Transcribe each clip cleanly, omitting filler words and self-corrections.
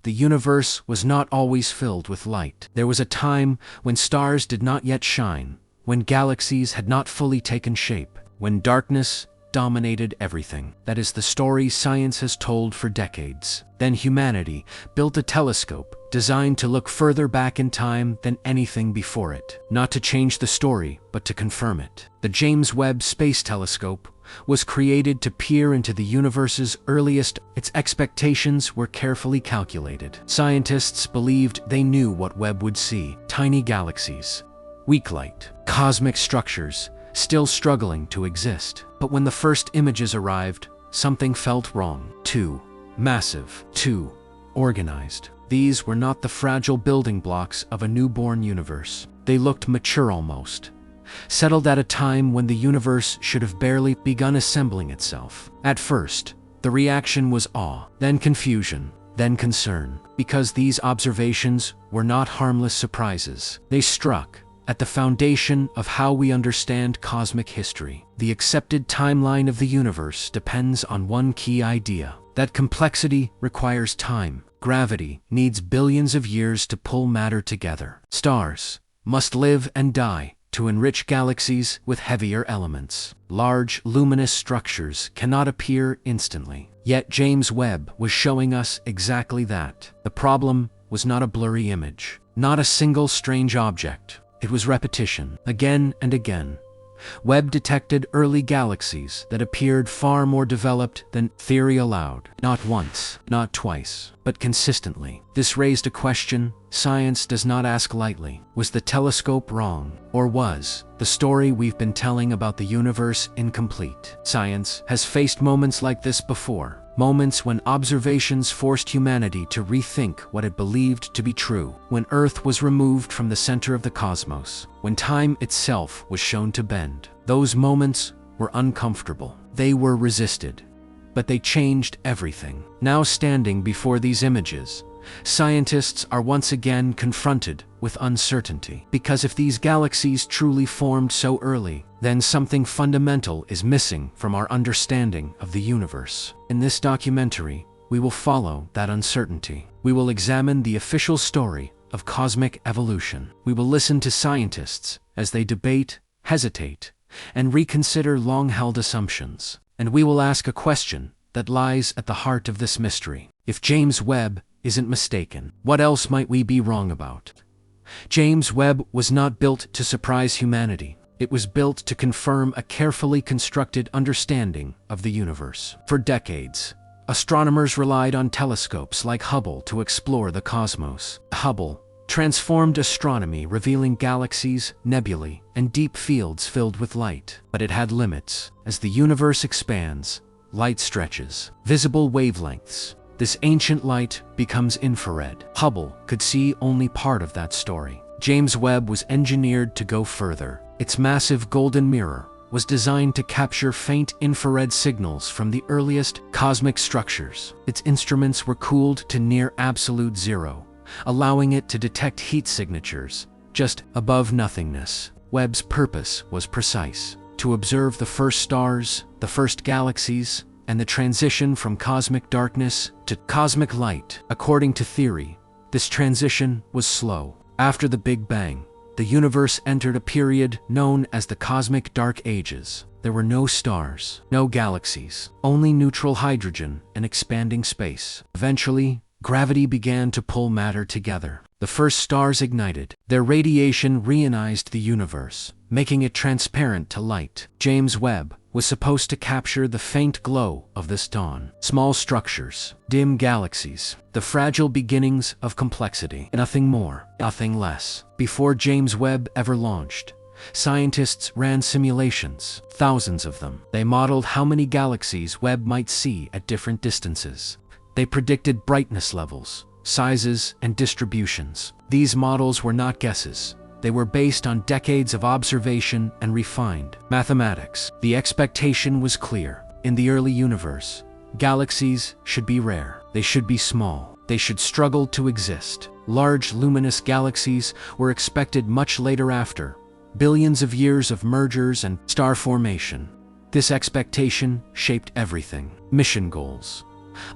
the universe was not always filled with light. There was a time when stars did not yet shine, when galaxies had not fully taken shape, when darkness dominated everything. That is the story science has told for decades. Then humanity built a telescope designed to look further back in time than anything before it. Not to change the story, but to confirm it. The James Webb Space Telescope was created to peer into the universe's earliest. Its expectations were carefully calculated. Scientists believed they knew what Webb would see: tiny galaxies, weak light, cosmic structures still struggling to exist. But when the first images arrived, something felt wrong. Too massive, too organized. These were not the fragile building blocks of a newborn universe. They looked mature almost, settled at a time when the universe should have barely begun assembling itself. At first, the reaction was awe, then confusion, then concern, because these observations were not harmless surprises. They struck at the foundation of how we understand cosmic history. The accepted timeline of the universe depends on one key idea: that complexity requires time. Gravity needs billions of years to pull matter together. Stars must live and die to enrich galaxies with heavier elements. Large, luminous structures cannot appear instantly. Yet James Webb was showing us exactly that. The problem was not a blurry image, not a single strange object. It was repetition. Again and again, Webb detected early galaxies that appeared far more developed than theory allowed. Not once, not twice, but consistently. This raised a question science does not ask lightly. Was the telescope wrong? Or was the story we've been telling about the universe incomplete? Science has faced moments like this before. Moments when observations forced humanity to rethink what it believed to be true. When Earth was removed from the center of the cosmos. When time itself was shown to bend. Those moments were uncomfortable. They were resisted. But they changed everything. Now standing before these images, scientists are once again confronted with uncertainty. Because if these galaxies truly formed so early, then something fundamental is missing from our understanding of the universe. In this documentary, we will follow that uncertainty. We will examine the official story of cosmic evolution. We will listen to scientists as they debate, hesitate, and reconsider long-held assumptions. And we will ask a question that lies at the heart of this mystery. If James Webb isn't mistaken, what else might we be wrong about? James Webb was not built to surprise humanity. It was built to confirm a carefully constructed understanding of the universe. For decades, astronomers relied on telescopes like Hubble to explore the cosmos. Hubble transformed astronomy, revealing galaxies, nebulae, and deep fields filled with light. But it had limits. As the universe expands, light stretches. Visible wavelengths. This ancient light becomes infrared. Hubble could see only part of that story. James Webb was engineered to go further. Its massive golden mirror was designed to capture faint infrared signals from the earliest cosmic structures. Its instruments were cooled to near absolute zero, allowing it to detect heat signatures just above nothingness. Webb's purpose was precise: to observe the first stars, the first galaxies, and the transition from cosmic darkness to cosmic light. According to theory, this transition was slow. After the Big Bang, the universe entered a period known as the Cosmic Dark Ages. There were no stars, no galaxies, only neutral hydrogen and expanding space. Eventually, gravity began to pull matter together. The first stars ignited. Their radiation reionized the universe, making it transparent to light. James Webb was supposed to capture the faint glow of this dawn. Small structures, dim galaxies, the fragile beginnings of complexity. Nothing more, nothing less. Before James Webb ever launched, scientists ran simulations, thousands of them. They modeled how many galaxies Webb might see at different distances. They predicted brightness levels, sizes, and distributions. These models were not guesses. They were based on decades of observation and refined mathematics. The expectation was clear. In the early universe, galaxies should be rare. They should be small. They should struggle to exist. Large luminous galaxies were expected much later, after billions of years of mergers and star formation. This expectation shaped everything: mission goals,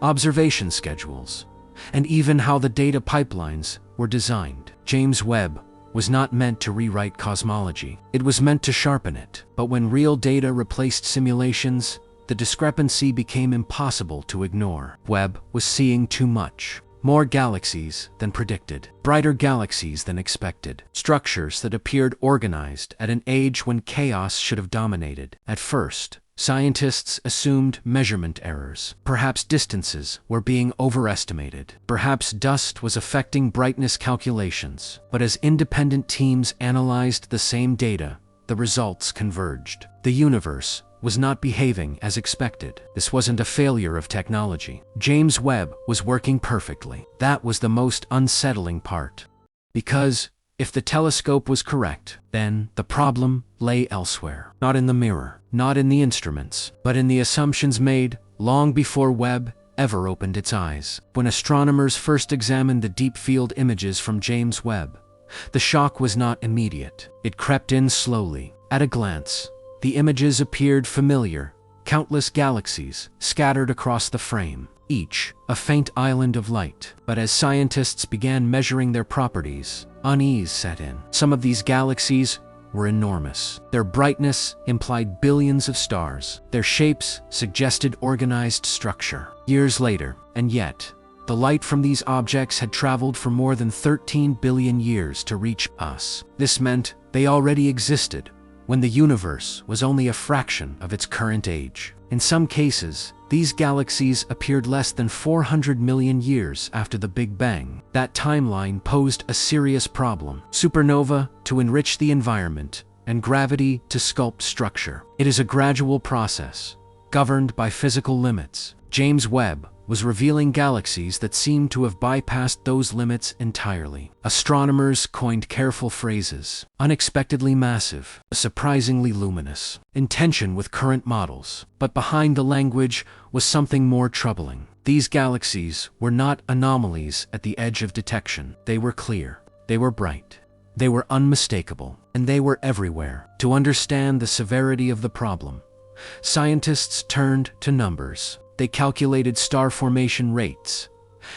observation schedules, and even how the data pipelines were designed. James Webb was not meant to rewrite cosmology. It was meant to sharpen it. But when real data replaced simulations, the discrepancy became impossible to ignore. Webb was seeing too much. More galaxies than predicted. Brighter galaxies than expected. Structures that appeared organized at an age when chaos should have dominated. At first, scientists assumed measurement errors. Perhaps distances were being overestimated. Perhaps dust was affecting brightness calculations. But as independent teams analyzed the same data, the results converged. The universe was not behaving as expected. This wasn't a failure of technology. James Webb was working perfectly. That was the most unsettling part. Because if the telescope was correct, then the problem lay elsewhere. Not in the mirror, not in the instruments, but in the assumptions made long before Webb ever opened its eyes. When astronomers first examined the deep field images from James Webb, the shock was not immediate. It crept in slowly. At a glance, the images appeared familiar, countless galaxies scattered across the frame, each a faint island of light. But as scientists began measuring their properties, unease set in. Some of these galaxies were enormous. Their brightness implied billions of stars. Their shapes suggested organized structure. Years later, and yet, the light from these objects had traveled for more than 13 billion years to reach us. This meant they already existed when the universe was only a fraction of its current age. In some cases, these galaxies appeared less than 400 million years after the Big Bang. That timeline posed a serious problem. Supernova to enrich the environment, and gravity to sculpt structure. It is a gradual process, governed by physical limits. James Webb was revealing galaxies that seemed to have bypassed those limits entirely. Astronomers coined careful phrases: unexpectedly massive, surprisingly luminous, in tension with current models. But behind the language was something more troubling. These galaxies were not anomalies at the edge of detection. They were clear, they were bright, they were unmistakable, and they were everywhere. To understand the severity of the problem, scientists turned to numbers. They calculated star formation rates,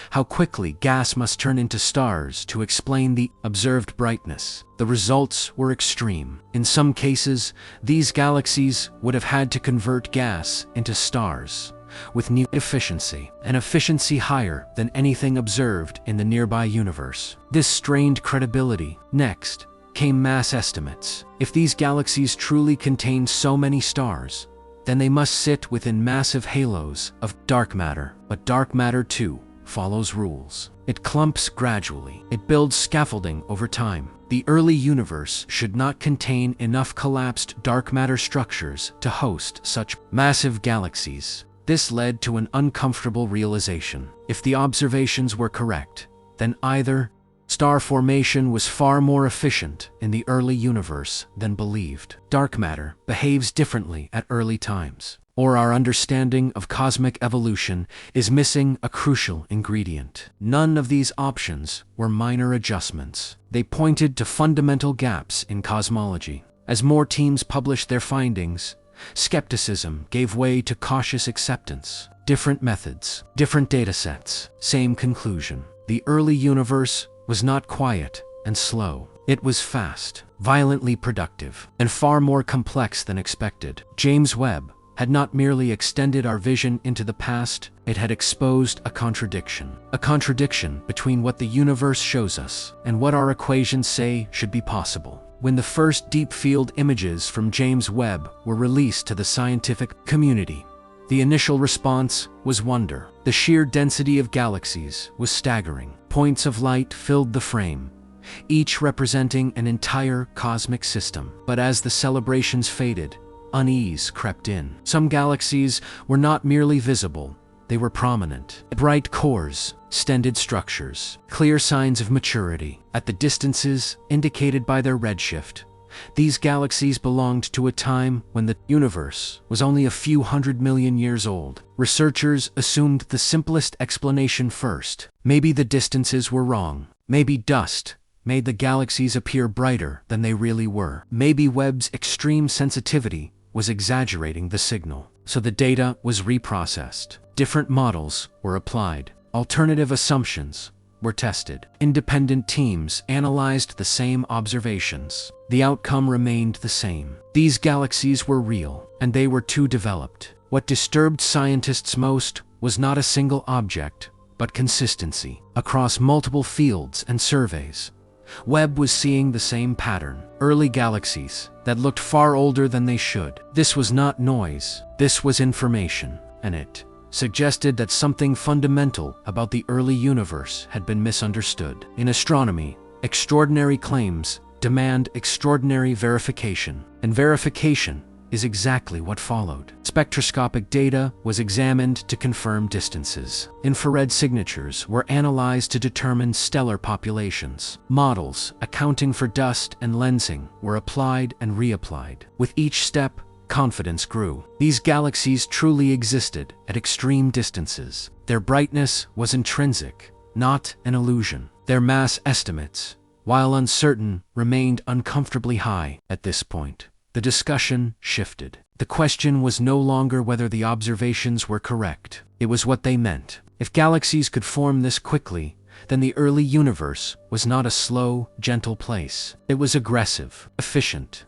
how quickly gas must turn into stars to explain the observed brightness. The results were extreme. In some cases, these galaxies would have had to convert gas into stars with new efficiency, an efficiency higher than anything observed in the nearby universe. This strained credibility. Next came mass estimates. If these galaxies truly contained so many stars, then they must sit within massive halos of dark matter. But dark matter, too, follows rules. It clumps gradually. It builds scaffolding over time. The early universe should not contain enough collapsed dark matter structures to host such massive galaxies. This led to an uncomfortable realization. If the observations were correct, then either star formation was far more efficient in the early universe than believed. Dark matter behaves differently at early times, or our understanding of cosmic evolution is missing a crucial ingredient. None of these options were minor adjustments. They pointed to fundamental gaps in cosmology. As more teams published their findings, skepticism gave way to cautious acceptance. Different methods, different datasets, same conclusion. The early universe was not quiet and slow. It was fast, violently productive, and far more complex than expected. James Webb had not merely extended our vision into the past, it had exposed a contradiction. A contradiction between what the universe shows us and what our equations say should be possible. When the first deep field images from James Webb were released to the scientific community, the initial response was wonder. The sheer density of galaxies was staggering. Points of light filled the frame, each representing an entire cosmic system. But as the celebrations faded, unease crept in. Some galaxies were not merely visible, they were prominent. Bright cores, extended structures, clear signs of maturity. At the distances indicated by their redshift, these galaxies belonged to a time when the universe was only a few 100 million years old. Researchers assumed the simplest explanation first. Maybe the distances were wrong. Maybe dust made the galaxies appear brighter than they really were. Maybe Webb's extreme sensitivity was exaggerating the signal. So the data was reprocessed. Different models were applied. Alternative assumptions were tested. Independent teams analyzed the same observations. The outcome remained the same. These galaxies were real, and they were too developed. What disturbed scientists most was not a single object, but consistency. Across multiple fields and surveys, Webb was seeing the same pattern. Early galaxies that looked far older than they should. This was not noise, this was information, and it suggested that something fundamental about the early universe had been misunderstood. In astronomy, extraordinary claims demand extraordinary verification, and verification is exactly what followed. Spectroscopic data was examined to confirm distances. Infrared signatures were analyzed to determine stellar populations. Models accounting for dust and lensing were applied and reapplied. With each step, confidence grew. These galaxies truly existed at extreme distances. Their brightness was intrinsic, not an illusion. Their mass estimates, while uncertain, remained uncomfortably high. At this point, the discussion shifted. The question was no longer whether the observations were correct. It was what they meant. If galaxies could form this quickly, then the early universe was not a slow, gentle place. It was aggressive, efficient,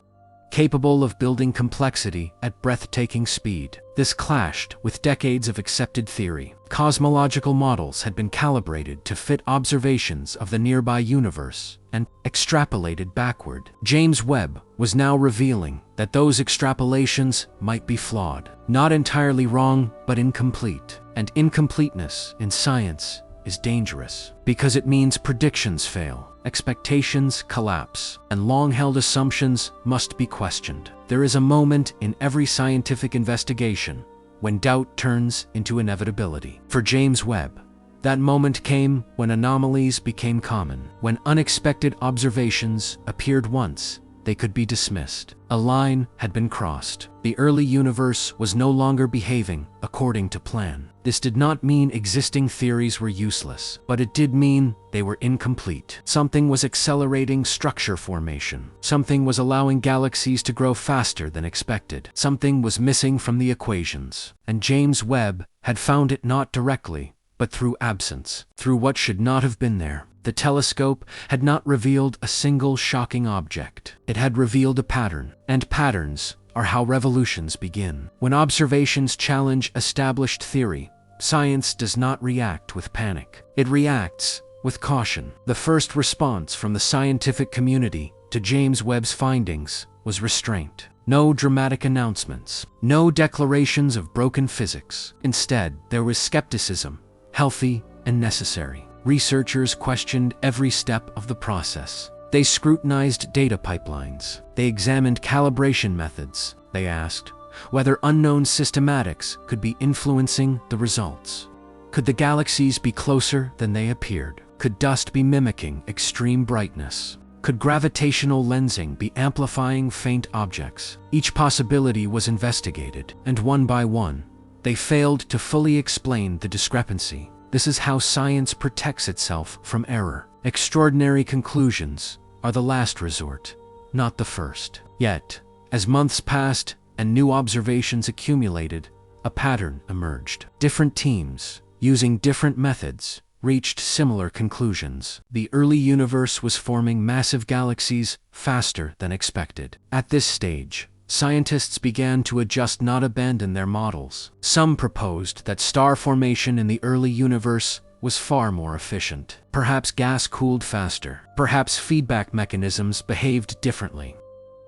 capable of building complexity at breathtaking speed. This clashed with decades of accepted theory. Cosmological models had been calibrated to fit observations of the nearby universe and extrapolated backward. James Webb was now revealing that those extrapolations might be flawed. Not entirely wrong, but incomplete. And incompleteness in science is dangerous because it means predictions fail, expectations collapse, and long-held assumptions must be questioned. There is a moment in every scientific investigation when doubt turns into inevitability. For James Webb, that moment came when anomalies became common, when unexpected observations appeared once they could be dismissed. A line had been crossed. The early universe was no longer behaving according to plan. This did not mean existing theories were useless, but it did mean they were incomplete. Something was accelerating structure formation. Something was allowing galaxies to grow faster than expected. Something was missing from the equations. And James Webb had found it not directly, but through absence, through what should not have been there. The telescope had not revealed a single shocking object. It had revealed a pattern, and patterns are how revolutions begin. When observations challenge established theory, science does not react with panic. It reacts with caution. The first response from the scientific community to James Webb's findings was restraint. No dramatic announcements, no declarations of broken physics. Instead, there was skepticism, healthy and necessary. Researchers questioned every step of the process. They scrutinized data pipelines. They examined calibration methods. They asked whether unknown systematics could be influencing the results. Could the galaxies be closer than they appeared? Could dust be mimicking extreme brightness? Could gravitational lensing be amplifying faint objects? Each possibility was investigated, and one by one, they failed to fully explain the discrepancy. This is how science protects itself from error. Extraordinary conclusions are the last resort, not the first. Yet, as months passed and new observations accumulated, a pattern emerged. Different teams, using different methods, reached similar conclusions. The early universe was forming massive galaxies faster than expected. At this stage, scientists began to adjust, not abandon their models. Some proposed that star formation in the early universe was far more efficient. Perhaps gas cooled faster. Perhaps feedback mechanisms behaved differently.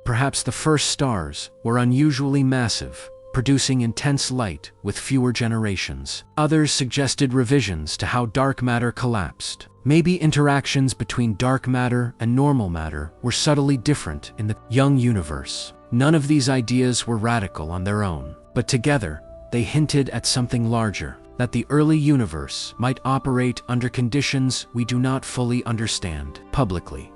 Perhaps the first stars were unusually massive, producing intense light with fewer generations. Others suggested revisions to how dark matter collapsed. Maybe interactions between dark matter and normal matter were subtly different in the young universe. None of these ideas were radical on their own, but together they hinted at something larger, that the early universe might operate under conditions we do not fully understand. Publicly,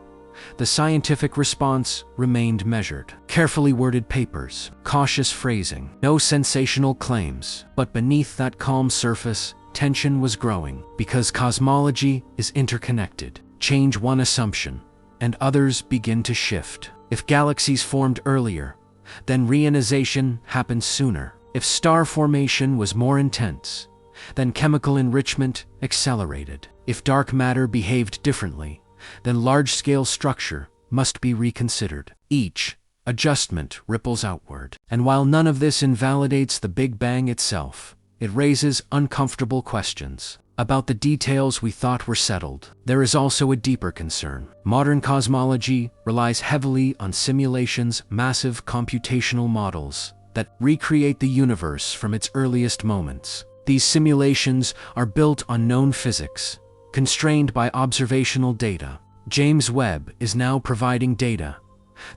the scientific response remained measured. Carefully worded papers, cautious phrasing, no sensational claims. But beneath that calm surface, tension was growing, because cosmology is interconnected. Change one assumption, and others begin to shift. If galaxies formed earlier, then reionization happened sooner. If star formation was more intense, then chemical enrichment accelerated. If dark matter behaved differently, then large-scale structure must be reconsidered. Each adjustment ripples outward. And while none of this invalidates the Big Bang itself, it raises uncomfortable questions about the details we thought were settled. There is also a deeper concern. Modern cosmology relies heavily on simulations, massive computational models that recreate the universe from its earliest moments. These simulations are built on known physics, constrained by observational data. James Webb is now providing data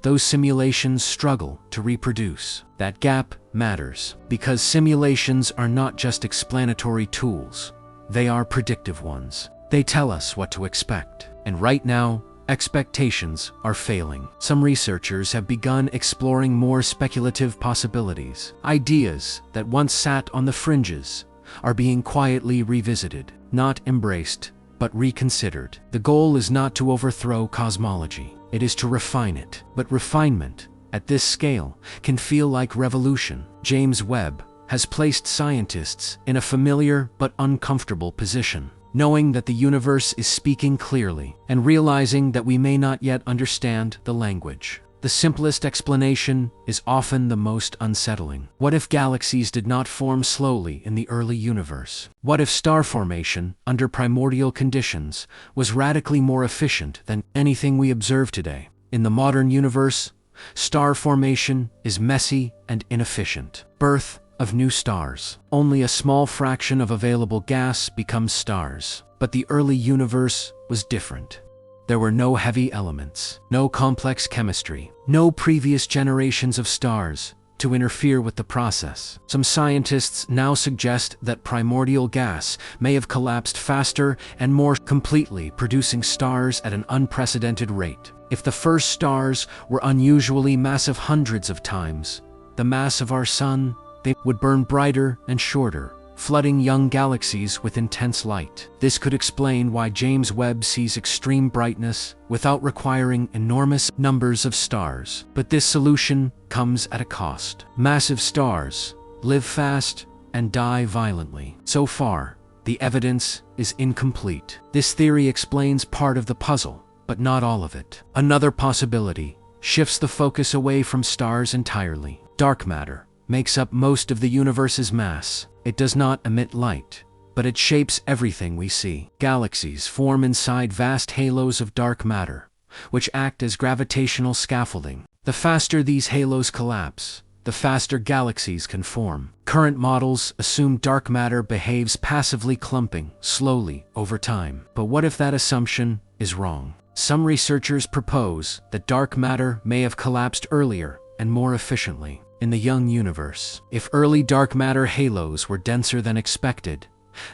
those simulations struggle to reproduce. That gap matters because simulations are not just explanatory tools, they are predictive ones. They tell us what to expect. And right now, expectations are failing. Some researchers have begun exploring more speculative possibilities. Ideas that once sat on the fringes are being quietly revisited, not embraced, but reconsidered. The goal is not to overthrow cosmology. It is to refine it. But refinement, at this scale, can feel like revolution. James Webb has placed scientists in a familiar but uncomfortable position, knowing that the universe is speaking clearly and realizing that we may not yet understand the language. The simplest explanation is often the most unsettling. What if galaxies did not form slowly in the early universe? What if star formation, under primordial conditions, was radically more efficient than anything we observe today? In the modern universe, star formation is messy and inefficient. Birth of new stars. Only a small fraction of available gas becomes stars. But the early universe was different. There were no heavy elements, no complex chemistry, no previous generations of stars to interfere with the process. Some scientists now suggest that primordial gas may have collapsed faster and more completely, producing stars at an unprecedented rate. If the first stars were unusually massive hundreds of times the mass of our sun, they would burn brighter and shorter, flooding young galaxies with intense light. This could explain why James Webb sees extreme brightness without requiring enormous numbers of stars. But this solution comes at a cost. Massive stars live fast and die violently. So far, the evidence is incomplete. This theory explains part of the puzzle, but not all of it. Another possibility shifts the focus away from stars entirely. Dark matter makes up most of the universe's mass. It does not emit light, but it shapes everything we see. Galaxies form inside vast halos of dark matter, which act as gravitational scaffolding. The faster these halos collapse, the faster galaxies can form. Current models assume dark matter behaves passively, clumping slowly over time. But what if that assumption is wrong? Some researchers propose that dark matter may have collapsed earlier and more efficiently in the young universe. If early dark matter halos were denser than expected,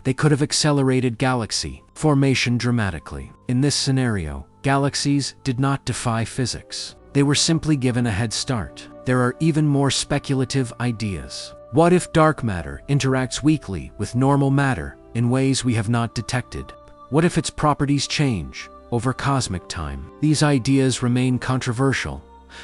they could have accelerated galaxy formation dramatically. In this scenario, galaxies did not defy physics. They were simply given a head start. There are even more speculative ideas. What if dark matter interacts weakly with normal matter in ways we have not detected? What if its properties change over cosmic time? These ideas remain controversial,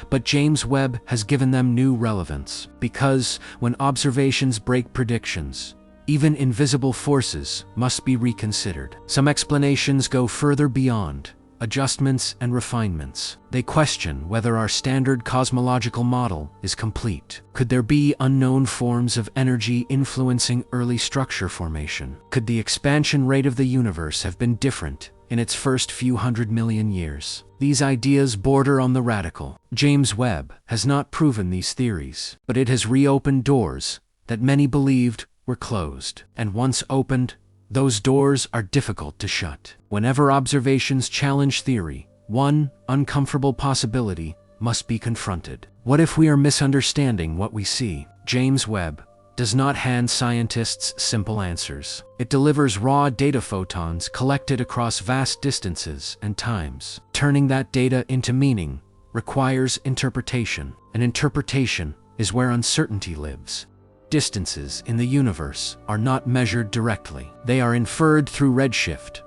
but James Webb has given them new relevance, because when observations break predictions, even invisible forces must be reconsidered. Some explanations go further beyond adjustments and refinements. They question whether our standard cosmological model is complete. Could there be unknown forms of energy influencing early structure formation? Could the expansion rate of the universe have been different in its first few 100 million years? These ideas border on the radical. James Webb has not proven these theories, but it has reopened doors that many believed were closed. And once opened, those doors are difficult to shut. Whenever observations challenge theory, one uncomfortable possibility must be confronted. What if we are misunderstanding what we see? James Webb does not hand scientists simple answers. It delivers raw data photons collected across vast distances and times. Turning that data into meaning requires interpretation, and interpretation is where uncertainty lives. Distances in the universe are not measured directly. They are inferred through redshift,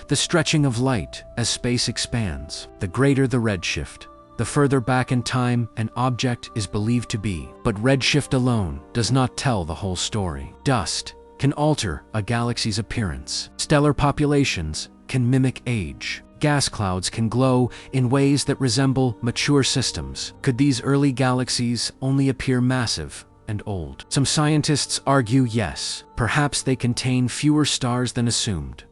the stretching of light as space expands. The greater the redshift, the further back in time an object is believed to be. But redshift alone does not tell the whole story. Dust can alter a galaxy's appearance. Stellar populations can mimic age. Gas clouds can glow in ways that resemble mature systems. Could these early galaxies only appear massive and old? Some scientists argue yes, perhaps they contain fewer stars than assumed.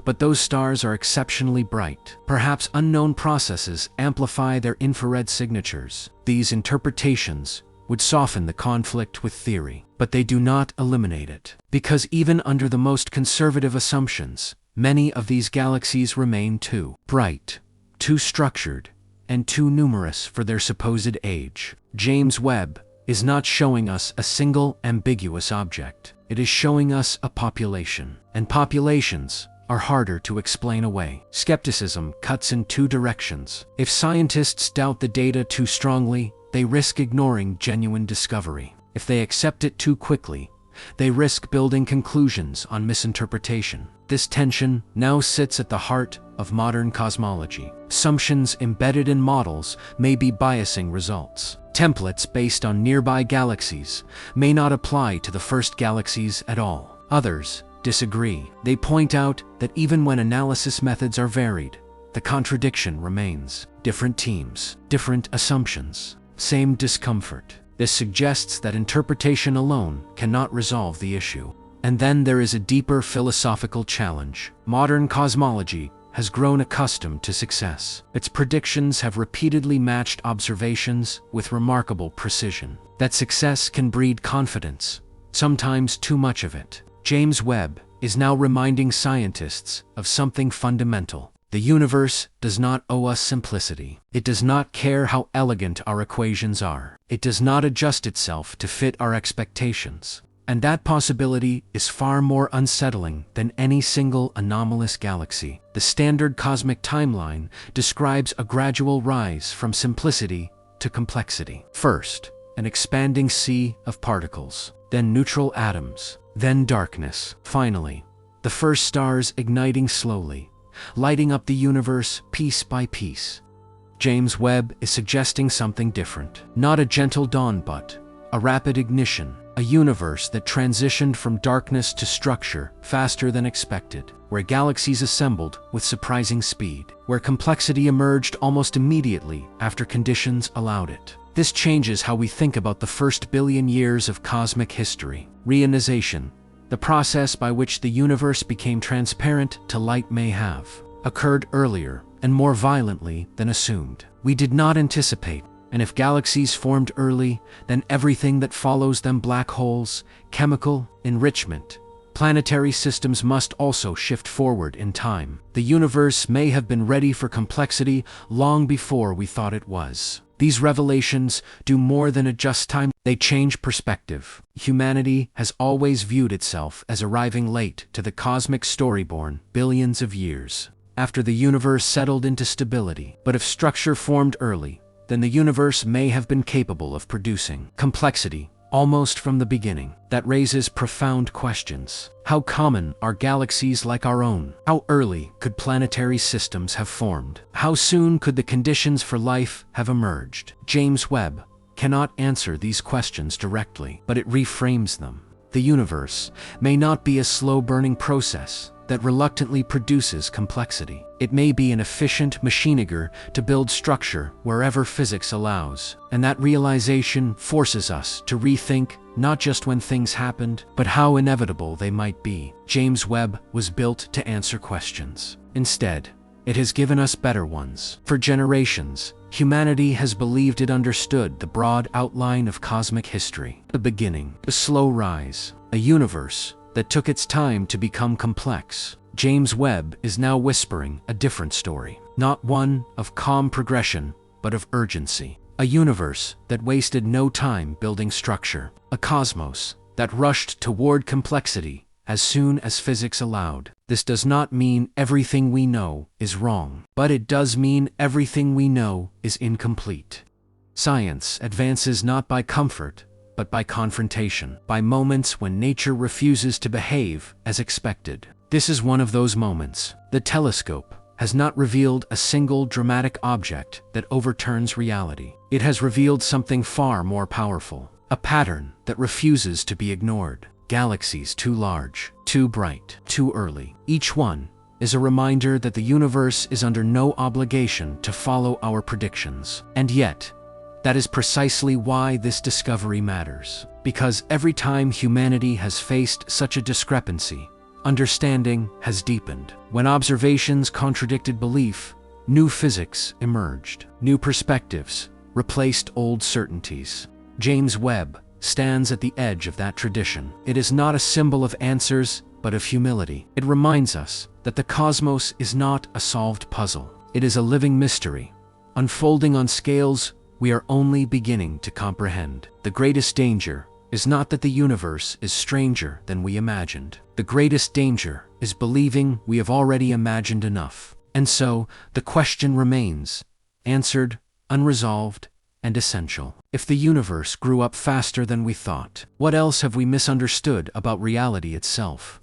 But those stars are exceptionally bright. Perhaps unknown processes amplify their infrared signatures. These interpretations would soften the conflict with theory, but they do not eliminate it. Because even under the most conservative assumptions, many of these galaxies remain too bright, too structured, and too numerous for their supposed age. James Webb is not showing us a single ambiguous object. It is showing us a population. And populations are harder to explain away. Skepticism cuts in two directions. If scientists doubt the data too strongly, they risk ignoring genuine discovery. If they accept it too quickly, they risk building conclusions on misinterpretation. This tension now sits at the heart of modern cosmology. Assumptions embedded in models may be biasing results. Templates based on nearby galaxies may not apply to the first galaxies at all. Others disagree. They point out that even when analysis methods are varied, the contradiction remains. Different teams, different assumptions, same discomfort. This suggests that interpretation alone cannot resolve the issue. And then there is a deeper philosophical challenge. Modern cosmology has grown accustomed to success. Its predictions have repeatedly matched observations with remarkable precision. That success can breed confidence, sometimes too much of it. James Webb is now reminding scientists of something fundamental. The universe does not owe us simplicity. It does not care how elegant our equations are. It does not adjust itself to fit our expectations. And that possibility is far more unsettling than any single anomalous galaxy. The standard cosmic timeline describes a gradual rise from simplicity to complexity. First, an expanding sea of particles, then neutral atoms, then darkness. Finally, the first stars igniting slowly, lighting up the universe piece by piece. James Webb is suggesting something different. Not a gentle dawn, but a rapid ignition. A universe that transitioned from darkness to structure faster than expected, where galaxies assembled with surprising speed, where complexity emerged almost immediately after conditions allowed it. This changes how we think about the first billion years of cosmic history. Reionization, the process by which the universe became transparent to light, may have occurred earlier and more violently than assumed. We did not anticipate. And if galaxies formed early, then everything that follows them, black holes, chemical enrichment, planetary systems, must also shift forward in time. The universe may have been ready for complexity long before we thought it was. These revelations do more than adjust time, they change perspective. Humanity has always viewed itself as arriving late to the cosmic storyborn, billions of years after the universe settled into stability. But if structure formed early, then the universe may have been capable of producing complexity almost from the beginning. That raises profound questions. How common are galaxies like our own? How early could planetary systems have formed? How soon could the conditions for life have emerged? James Webb cannot answer these questions directly, but it reframes them. The universe may not be a slow-burning process that reluctantly produces complexity. It may be an efficient machiniger to build structure wherever physics allows. And that realization forces us to rethink not just when things happened, but how inevitable they might be. James Webb was built to answer questions. Instead, it has given us better ones. For generations, humanity has believed it understood the broad outline of cosmic history. The beginning, a slow rise, a universe that took its time to become complex. James Webb is now whispering a different story. Not one of calm progression, but of urgency. A universe that wasted no time building structure. A cosmos that rushed toward complexity as soon as physics allowed. This does not mean everything we know is wrong, but it does mean everything we know is incomplete. Science advances not by comfort, but by confrontation, by moments when nature refuses to behave as expected. This is one of those moments. The telescope has not revealed a single dramatic object that overturns reality. It has revealed something far more powerful, a pattern that refuses to be ignored. galaxies too large, too bright, too early. Each one is a reminder that the universe is under no obligation to follow our predictions. And yet, that is precisely why this discovery matters. Because every time humanity has faced such a discrepancy, understanding has deepened. When observations contradicted belief, new physics emerged. New perspectives replaced old certainties. James Webb stands at the edge of that tradition. It is not a symbol of answers, but of humility. It reminds us that the cosmos is not a solved puzzle. It is a living mystery, unfolding on scales we are only beginning to comprehend. The greatest danger is not that the universe is stranger than we imagined. The greatest danger is believing we have already imagined enough. And so, the question remains, answered, unresolved, and essential. If the universe grew up faster than we thought, what else have we misunderstood about reality itself?